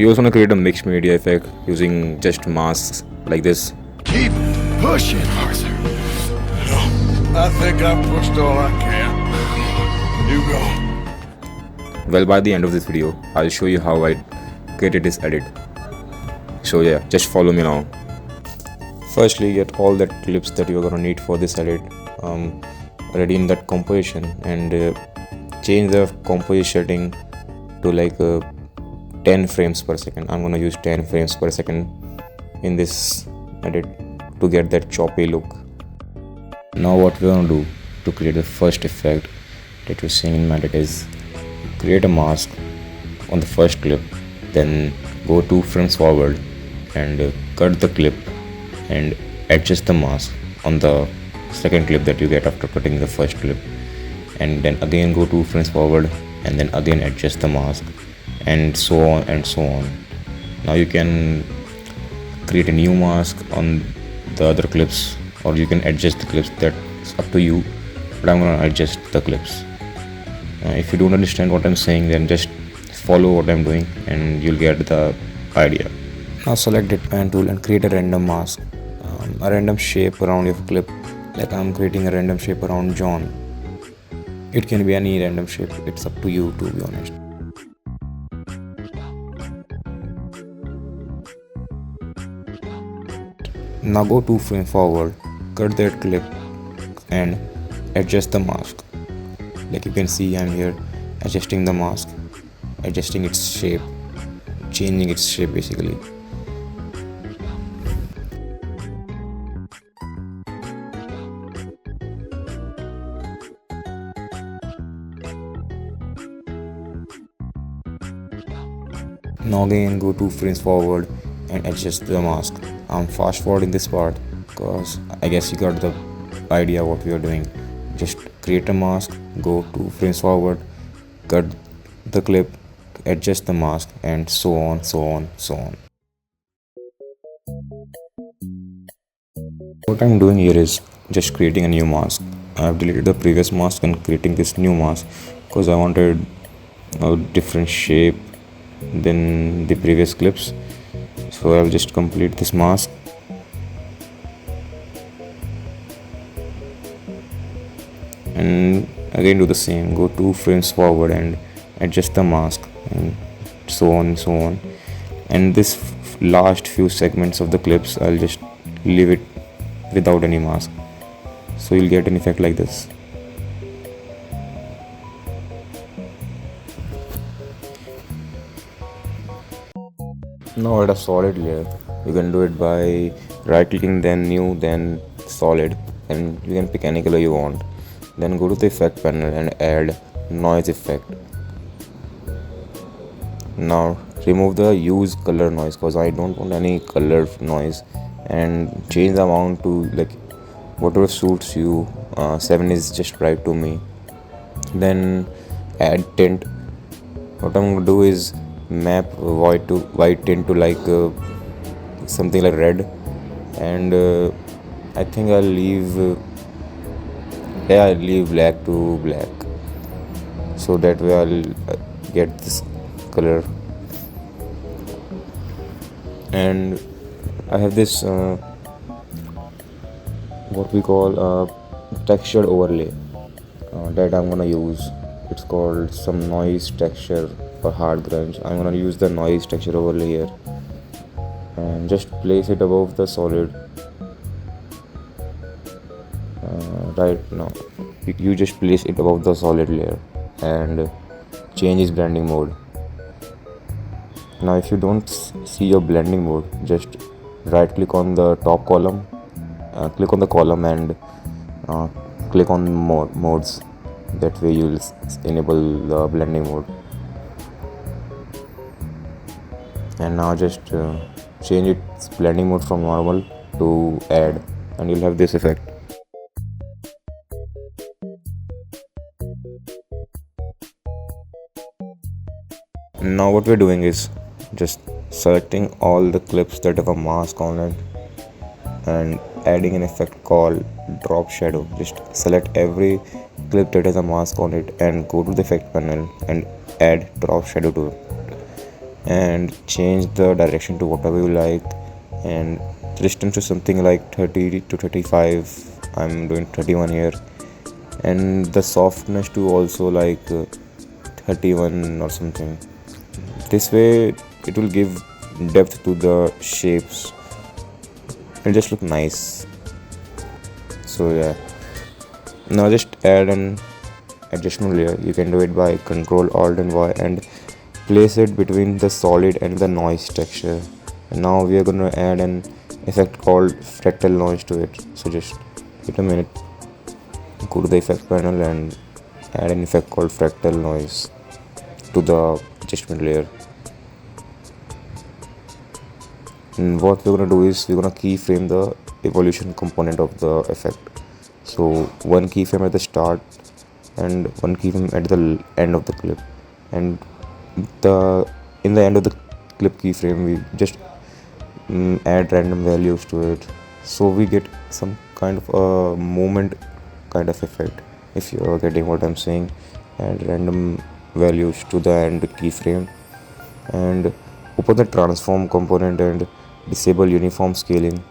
You also want to create a mixed media effect using just masks like this. Keep pushing, Arthur. I think I've pushed all I can. You go. Well, by the end of this video, I'll show you how I created this edit. So yeah, just follow me now. Firstly, get all the clips that you're gonna need for this edit ready in that composition, and change the composition setting to like 10 frames per second. I'm gonna use 10 frames per second in this edit to get that choppy look. Now what we're gonna do to create the first effect that you're seeing in my edit is create a mask on the first clip, then go 2 frames forward and cut the clip and adjust the mask on the second clip that you get after cutting the first clip, and then again go 2 frames forward and then again adjust the mask, and so on and so on. Now you can create a new mask on the other clips, or you can adjust the clips. That's up to you, but I'm gonna adjust the clips. If you don't understand what I'm saying, then just follow what I'm doing and you'll get the idea. Now select the pen tool and create a random mask, a random shape around your clip. Like I'm creating a random shape around John. It can be any random shape, it's up to you, to be honest. Now go 2 frames forward, cut that clip and adjust the mask. Like you can see, I'm here adjusting the mask, adjusting its shape, changing its shape basically. Now again go 2 frames forward and adjust the mask. I'm fast forwarding this part because I guess you got the idea what we are doing. Just create a mask, go 2 frames forward, cut the clip, adjust the mask, and so on, so on, so on. What I'm doing here is just creating a new mask. I've deleted the previous mask and creating this new mask because I wanted a different shape than the previous clips. So I'll just complete this mask. And again do the same, go 2 frames forward and adjust the mask, and so on and so on. And this last few segments of the clips I'll just leave it without any mask, so you'll get an effect like this. Now add a solid layer. You can do it by right clicking, then new, then solid, and you can pick any color you want. Then go to the effect panel and add noise effect. Now remove the use color noise because I don't want any color noise, and change the amount to like whatever suits you. 7 is just right to me. Then add tint. What I'm gonna do is map white tint to like something like red, and I think I'll leave black to black, so that way I'll get this color. And I have this what we call textured overlay that I'm gonna use. It's called some noise texture or hard grunge. I'm gonna use the noise texture overlay here and just place it above the solid. Right now you just place it above the solid layer and change its blending mode. Now if you don't see your blending mode, just right click on the top column, click on the column and click on modes. That way you'll enable the blending mode. And now just change its blending mode from normal to add, and you'll have this effect. Now what we're doing is just selecting all the clips that have a mask on it and adding an effect called drop shadow. Just select every clip that has a mask on it and go to the effect panel and add drop shadow to it. and change the direction to whatever you like, and the distance to something like 30 to 35. I'm doing 31 here, and the softness to also like 31 or something. This way it will give depth to the shapes. It'll just look nice. So yeah, now just add an adjustment layer. You can do it by Control Alt and Y and place it between the solid and the noise texture. And now we are going to add an effect called fractal noise to it. So just wait a minute, go to the effect panel and add an effect called fractal noise to the adjustment layer. And what we're going to do is we're going to keyframe the evolution component of the effect. So one keyframe at the start and one keyframe at the end of the clip, and in the end of the clip keyframe we just add random values to it, so we get some kind of a movement kind of effect. If you are getting what I'm saying, add random values to the end keyframe and open the transform component and disable uniform scaling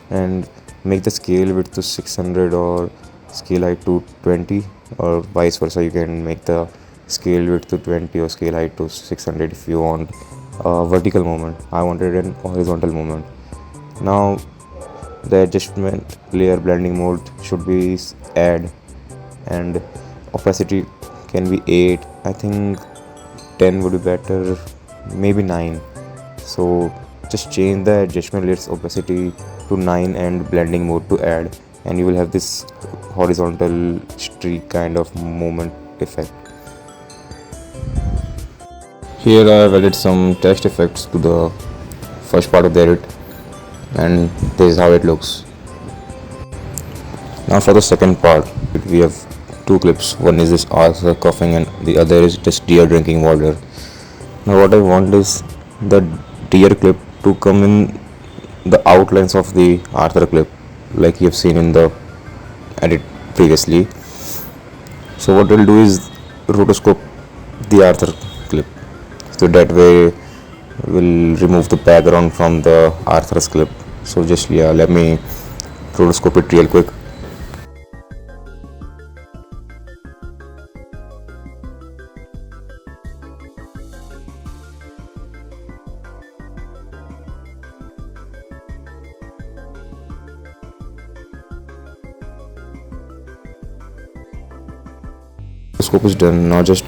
and make the scale width to 600 or scale height to 20, or vice versa. You can make the scale width to 20 or scale height to 600 if you want a vertical movement. I wanted an horizontal movement. Now the adjustment layer blending mode should be add, and opacity can be 8. I think 10 would be better, maybe 9. So just change the adjustment layer's opacity to 9 and blending mode to add, and you will have this horizontal streak kind of movement effect. Here I have added some text effects to the first part of the edit, and this is how it looks. Now for the second part, we have two clips. One is this Arthur coughing and the other is just deer drinking water. Now what I want is the deer clip to come in the outlines of the Arthur clip, like you have seen in the edit previously. So what we'll do is rotoscope the Arthur clip, so that way we'll remove the background from the Arthur's clip. So just let me rotoscope it real quick. Rotoscope is done. Now just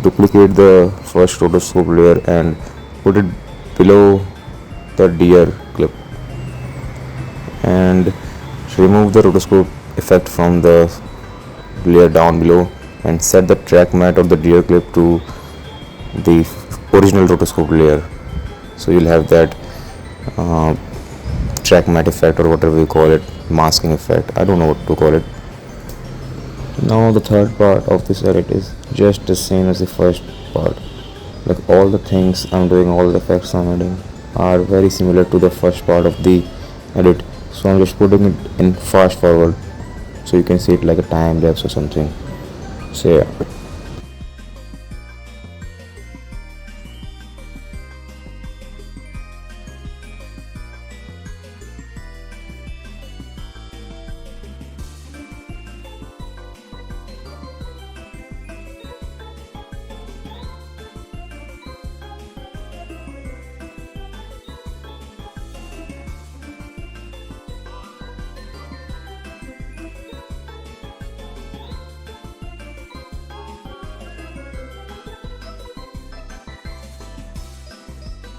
duplicate the first rotoscope layer and put it below the deer clip, and remove the rotoscope effect from the layer down below and set the track matte of the deer clip to the original rotoscope layer. So you'll have that track matte effect, or whatever you call it, masking effect, I don't know what to call it. Now the third part of this edit is just the same as the first part. Like all the things I'm doing, all the effects I'm adding are very similar to the first part of the edit. So I'm just putting it in fast forward so you can see it like a time lapse or something. So yeah.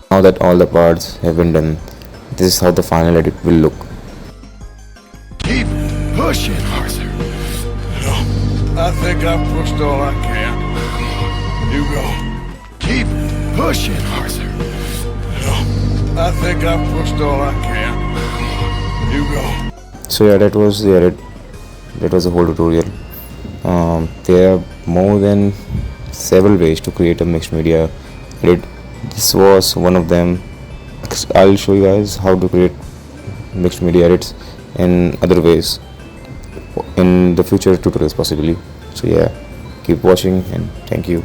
Now that all the parts have been done, this is how the final edit will look. Keep pushing, Arthur. I think I've pushed all I can. You go. Keep pushing, Arthur. I think I've pushed all I can. You go. So yeah, that was the edit. That was the whole tutorial. There are more than several ways to create a mixed media edit. This was one of them. I'll show you guys how to create mixed media edits in other ways in the future tutorials possibly. So yeah, keep watching and thank you.